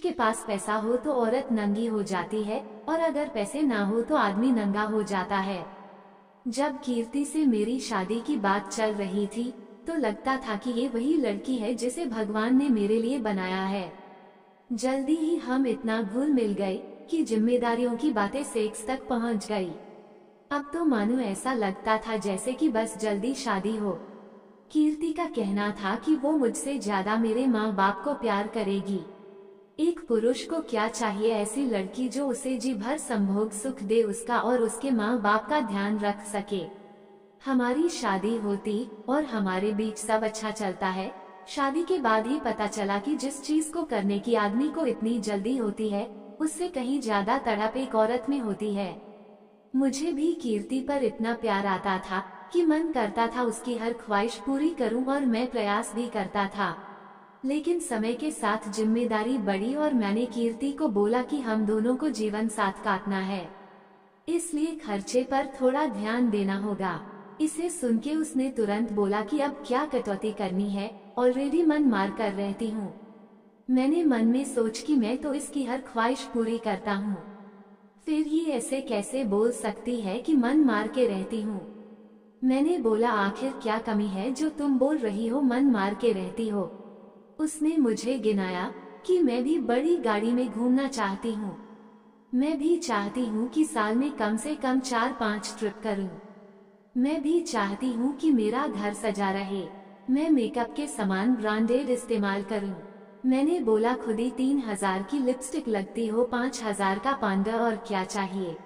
के पास पैसा हो तो औरत नंगी हो जाती है और अगर पैसे ना हो तो आदमी नंगा हो जाता है। जब कीर्ति से मेरी शादी की बात चल रही थी तो लगता था कि ये वही लड़की है जिसे भगवान ने मेरे लिए बनाया है। जल्दी ही हम इतना घुल मिल गए कि जिम्मेदारियों की बातें सेक्स तक पहुंच गई। अब तो मानो ऐसा लगता था जैसे कि बस जल्दी शादी हो। कीर्ति का कहना था कि वो मुझसे ज्यादा मेरे माँ बाप को प्यार करेगी। एक पुरुष को क्या चाहिए, ऐसी लड़की जो उसे जी भर संभोग सुख दे उसका और उसके माँ बाप का ध्यान रख सके। हमारी शादी होती और हमारे बीच सब अच्छा चलता है। शादी के बाद ही पता चला कि जिस चीज को करने की आदमी को इतनी जल्दी होती है उससे कहीं ज्यादा तड़प एक औरत में होती है। मुझे भी कीर्ति पर इतना प्यार आता था कि मन करता था उसकी हर ख्वाहिश पूरी करूं और मैं प्रयास भी करता था। लेकिन समय के साथ जिम्मेदारी बढ़ी और मैंने कीर्ति को बोला कि हम दोनों को जीवन साथ काटना है, इसलिए खर्चे पर थोड़ा ध्यान देना होगा। इसे सुन के उसने तुरंत बोला कि अब क्या कटौती करनी है, ऑलरेडी मन मार कर रहती हूँ। मैंने मन में सोच कि मैं तो इसकी हर ख्वाहिश पूरी करता हूँ, फिर ये ऐसे कैसे बोल सकती है कि मन मार के रहती हूँ। मैंने बोला आखिर क्या कमी है जो तुम बोल रही हो मन मार के रहती हो। उसने मुझे गिनाया कि मैं भी बड़ी गाड़ी में घूमना चाहती हूँ। मैं भी चाहती हूँ कि साल में कम से कम 4-5 ट्रिप करूँ। मैं भी चाहती हूँ कि मेरा घर सजा रहे। मैं मेकअप के सामान ब्रांडेड इस्तेमाल करूँ। मैंने बोला खुद ही 3000 की लिपस्टिक लगती हो, 5000 का पाउडर, और क्या चाहिए।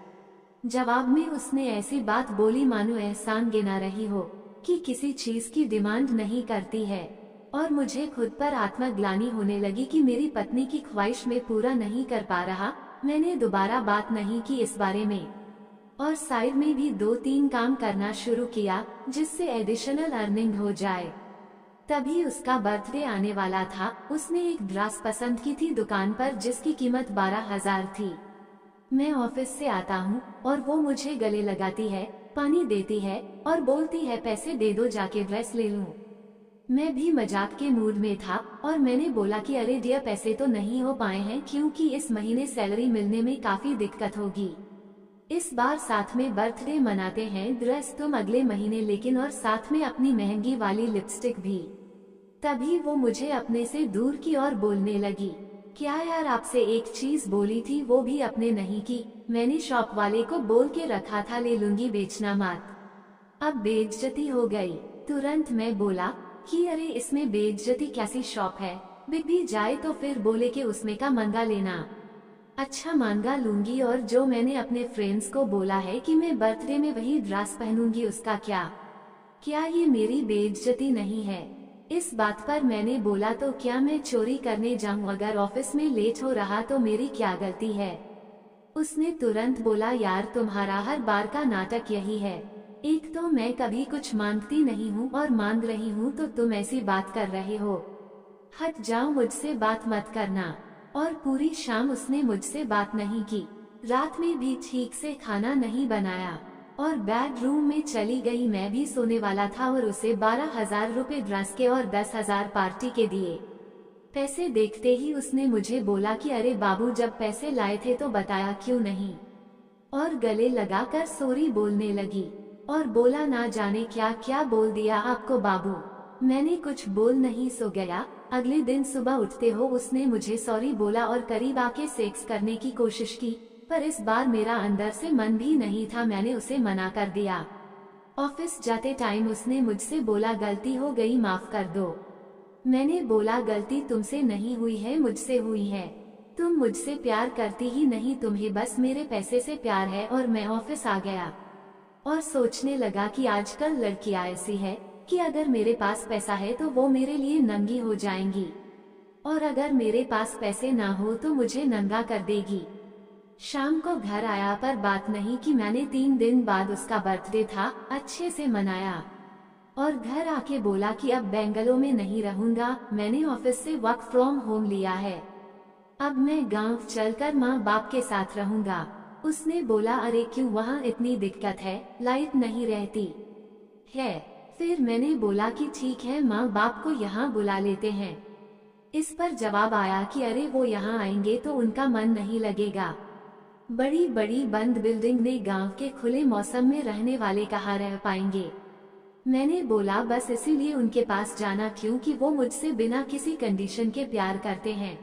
जवाब में उसने ऐसी बात बोली मानो एहसान गिना रही हो कि किसी चीज की डिमांड नहीं करती है। और मुझे खुद पर आत्मग्लानि होने लगी कि मेरी पत्नी की ख्वाहिश में पूरा नहीं कर पा रहा। मैंने दोबारा बात नहीं की इस बारे में और साइड में भी 2-3 काम करना शुरू किया जिससे एडिशनल अर्निंग हो जाए। तभी उसका बर्थडे आने वाला था। उसने एक ड्रेस पसंद की थी दुकान पर जिसकी कीमत 12,000 थी। मैं ऑफिस से आता हूँ और वो मुझे गले लगाती है, पानी देती है और बोलती है पैसे दे दो जाके ड्रेस ले लूं। मैं भी मजाक के मूड में था और मैंने बोला कि अरे डियर पैसे तो नहीं हो पाए हैं क्योंकि इस महीने सैलरी मिलने में काफी दिक्कत होगी। इस बार साथ में बर्थडे मनाते हैं, ड्रेस तुम अगले महीने लेकिन और साथ में अपनी महंगी वाली लिपस्टिक भी। तभी वो मुझे अपने से दूर की और बोलने लगी, क्या यार आपसे एक चीज बोली थी वो भी अपने नहीं की। मैंने शॉप वाले को बोल के रखा था ले लूंगी, बेचना मत। अब बेइज्जती हो गई। तुरंत मैं बोला कि अरे इसमें बेइज्जती कैसी शॉप है, बिक भी जाए तो फिर बोले कि उसमें का महंगा लेना। अच्छा महंगा लूंगी, और जो मैंने अपने फ्रेंड्स को बोला है कि मैं बर्थडे में वही ड्रेस पहनूंगी उसका क्या ये मेरी बेइज्जती नहीं है। इस बात पर मैंने बोला तो क्या मैं चोरी करने जाऊं, अगर ऑफिस में लेट हो रहा तो मेरी क्या गलती है। उसने तुरंत बोला यार तुम्हारा हर बार का नाटक यही है, एक तो मैं कभी कुछ मांगती नहीं हूँ और मांग रही हूँ तो तुम ऐसी बात कर रहे हो। हट जाओ, मुझसे बात मत करना। और पूरी शाम उसने मुझसे बात नहीं की। रात में भी ठीक से खाना नहीं बनाया और बेडरूम में चली गई। मैं भी सोने वाला था और उसे 12,000 रुपए ड्रेस के और 10,000 पार्टी के दिए। पैसे देखते ही उसने मुझे बोला कि अरे बाबू जब पैसे लाए थे तो बताया क्यों नहीं, और गले लगाकर सॉरी बोलने लगी और बोला ना जाने क्या क्या बोल दिया आपको बाबू। मैंने कुछ बोल नहीं सो गया। अगले दिन सुबह उठते हो उसने मुझे सॉरी बोला और करीब आके सेक्स करने की कोशिश की, पर इस बार मेरा अंदर से मन भी नहीं था, मैंने उसे मना कर दिया। ऑफिस जाते टाइम उसने मुझसे बोला गलती हो गई माफ कर दो। मैंने बोला गलती तुमसे नहीं हुई है मुझसे हुई है। तुम मुझसे प्यार करती ही नहीं, तुम्हें बस मेरे पैसे से प्यार है। और मैं ऑफिस आ गया और सोचने लगा कि आजकल लड़कियां ऐसी है कि अगर मेरे पास पैसा है तो वो मेरे लिए नंगी हो जाएंगी और अगर मेरे पास पैसे ना हो तो मुझे नंगा कर देगी। शाम को घर आया पर बात नहीं कि मैंने 3 दिन बाद उसका बर्थडे था, अच्छे से मनाया और घर आके बोला कि अब बेंगलोर में नहीं रहूंगा, मैंने ऑफिस से वर्क फ्रॉम होम लिया है, अब मैं गांव चलकर माँ बाप के साथ रहूंगा। उसने बोला अरे क्यों, वहाँ इतनी दिक्कत है, लाइट नहीं रहती है। फिर मैंने बोला कि ठीक है माँ बाप को यहाँ बुला लेते हैं। इस पर जवाब आया कि अरे वो यहाँ आएंगे तो उनका मन नहीं लगेगा। बड़ी बड़ी बंद बिल्डिंग में गांव के खुले मौसम में रहने वाले कहाँ रह पाएंगे। मैंने बोला बस इसीलिए उनके पास जाना क्योंकि वो मुझसे बिना किसी कंडीशन के प्यार करते हैं।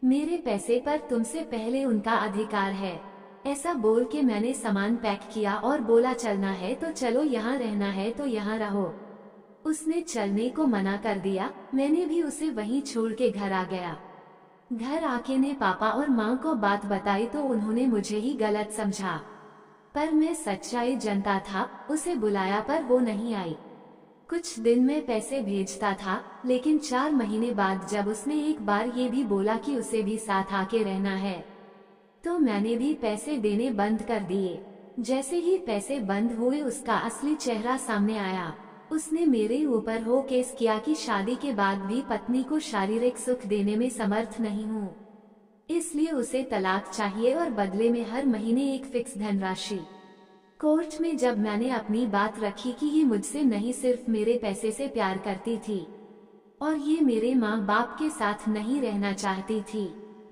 मेरे पैसे पर तुमसे पहले उनका अधिकार है। ऐसा बोल के मैंने सामान पैक किया और बोला चलना है तो चलो, यहाँ रहना है तो यहाँ रहो। उसने चलने को मना कर दिया। मैंने भी उसे वहीं छोड़ के घर आ गया। घर आके ने पापा और माँ को बात बताई तो उन्होंने मुझे ही गलत समझा, पर मैं सच्चाई जानता था। उसे बुलाया पर वो नहीं आई। कुछ दिन में पैसे भेजता था, लेकिन 4 महीने बाद जब उसने एक बार ये भी बोला कि उसे भी साथ आके रहना है, तो मैंने भी पैसे देने बंद कर दिए। जैसे ही पैसे बंद हुए उसका असली चेहरा सामने आया। उसने मेरे ऊपर हो केस किया कि शादी के बाद भी पत्नी को शारीरिक सुख देने में समर्थ नहीं हूँ, इसलिए उसे तलाक चाहिए और बदले में हर महीने एक फिक्स धनराशि। कोर्ट में जब मैंने अपनी बात रखी कि ये मुझसे नहीं सिर्फ मेरे पैसे से प्यार करती थी और ये मेरे माँ बाप के साथ नहीं रहना चाहती थी,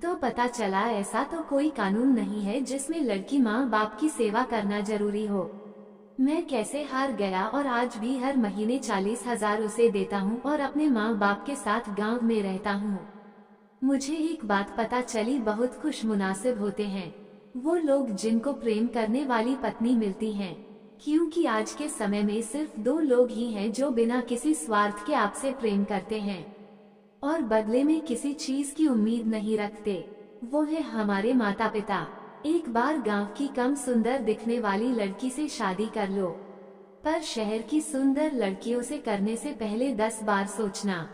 तो पता चला ऐसा तो कोई कानून नहीं है जिसमें लड़की माँ बाप की सेवा करना जरूरी हो। मैं कैसे हार गया और आज भी हर महीने 40,000 उसे देता हूँ और अपने माँ बाप के साथ गांव में रहता हूँ। मुझे एक बात पता चली, बहुत खुश मुनासिब होते हैं वो लोग जिनको प्रेम करने वाली पत्नी मिलती हैं, क्योंकि आज के समय में सिर्फ 2 लोग ही हैं जो बिना किसी स्वार्थ के आपसे प्रेम करते हैं और बदले में किसी चीज की उम्मीद नहीं रखते। वो है हमारे माता पिता। एक बार गांव की कम सुंदर दिखने वाली लड़की से शादी कर लो, पर शहर की सुंदर लड़कियों से करने से पहले 10 बार सोचना।